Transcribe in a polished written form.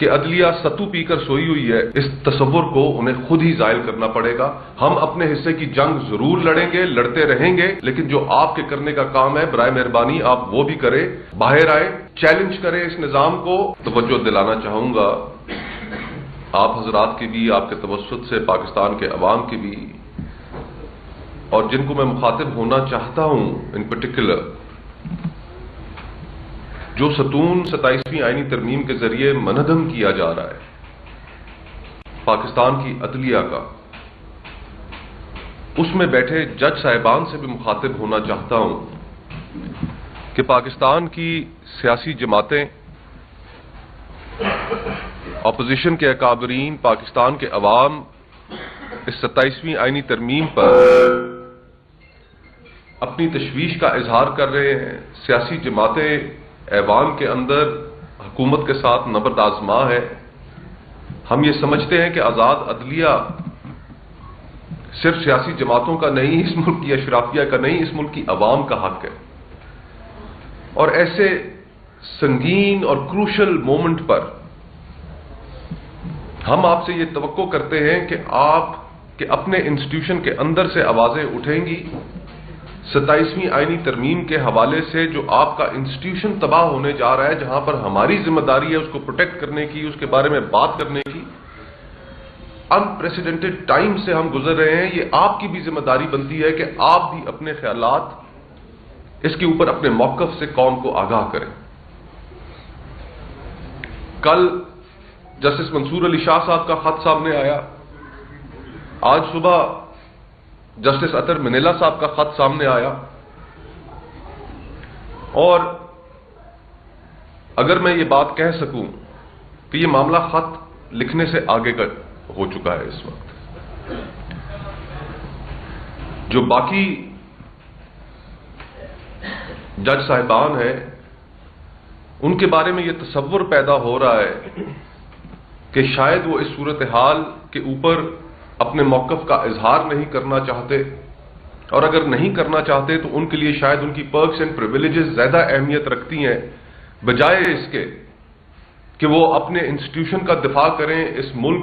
کہ عدلیہ ستو پی کر سوئی ہوئی ہے، اس تصور کو انہیں خود ہی زائل کرنا پڑے گا۔ ہم اپنے حصے کی جنگ ضرور لڑیں گے، لڑتے رہیں گے، لیکن جو آپ کے کرنے کا کام ہے برائے مہربانی آپ وہ بھی کریں، باہر آئے، چیلنج کریں اس نظام کو۔ توجہ دلانا چاہوں گا آپ حضرات کی بھی، آپ کے توسط سے پاکستان کے عوام کی بھی، اور جن کو میں مخاطب ہونا چاہتا ہوں ان پرٹیکولر، جو ستون 27ویں آئینی ترمیم کے ذریعے منہدم کیا جا رہا ہے پاکستان کی عدلیہ کا، اس میں بیٹھے جج صاحبان سے بھی مخاطب ہونا چاہتا ہوں کہ پاکستان کی سیاسی جماعتیں، اپوزیشن کے اکابرین، پاکستان کے عوام اس 27ویں آئینی ترمیم پر اپنی تشویش کا اظہار کر رہے ہیں۔ سیاسی جماعتیں ایوان کے اندر حکومت کے ساتھ نبرد آزما ہے۔ ہم یہ سمجھتے ہیں کہ آزاد عدلیہ صرف سیاسی جماعتوں کا نہیں، اس ملک کی اشرافیہ کا نہیں، اس ملک کی عوام کا حق ہے۔ اور ایسے سنگین اور کروشل مومنٹ پر ہم آپ سے یہ توقع کرتے ہیں کہ آپ کے اپنے انسٹیٹیوشن کے اندر سے آوازیں اٹھیں گی 27ویں آئینی ترمیم کے حوالے سے، جو آپ کا انسٹیٹیوشن تباہ ہونے جا رہا ہے، جہاں پر ہماری ذمہ داری ہے اس کو پروٹیکٹ کرنے کی، اس کے بارے میں بات کرنے کی۔ انپریسیڈنٹڈ ٹائم سے ہم گزر رہے ہیں، یہ آپ کی بھی ذمہ داری بنتی ہے کہ آپ بھی اپنے خیالات اس کے اوپر اپنے موقف سے قوم کو آگاہ کریں۔ کل جسٹس منصور علی شاہ صاحب کا خط سامنے آیا، آج صبح جسٹس اطہر منیلا صاحب کا خط سامنے آیا، اور اگر میں یہ بات کہہ سکوں کہ یہ معاملہ خط لکھنے سے آگے کا ہو چکا ہے اس وقت۔ جو باقی جج صاحبان ہیں ان کے بارے میں یہ تصور پیدا ہو رہا ہے کہ شاید وہ اس صورتحال کے اوپر اپنے موقف کا اظہار نہیں کرنا چاہتے، اور اگر نہیں کرنا چاہتے تو ان کے لیے شاید ان کی پرکس اینڈ پریویلیجز زیادہ اہمیت رکھتی ہیں، بجائے اس کے کہ وہ اپنے انسٹیٹیوشن کا دفاع کریں، اس ملک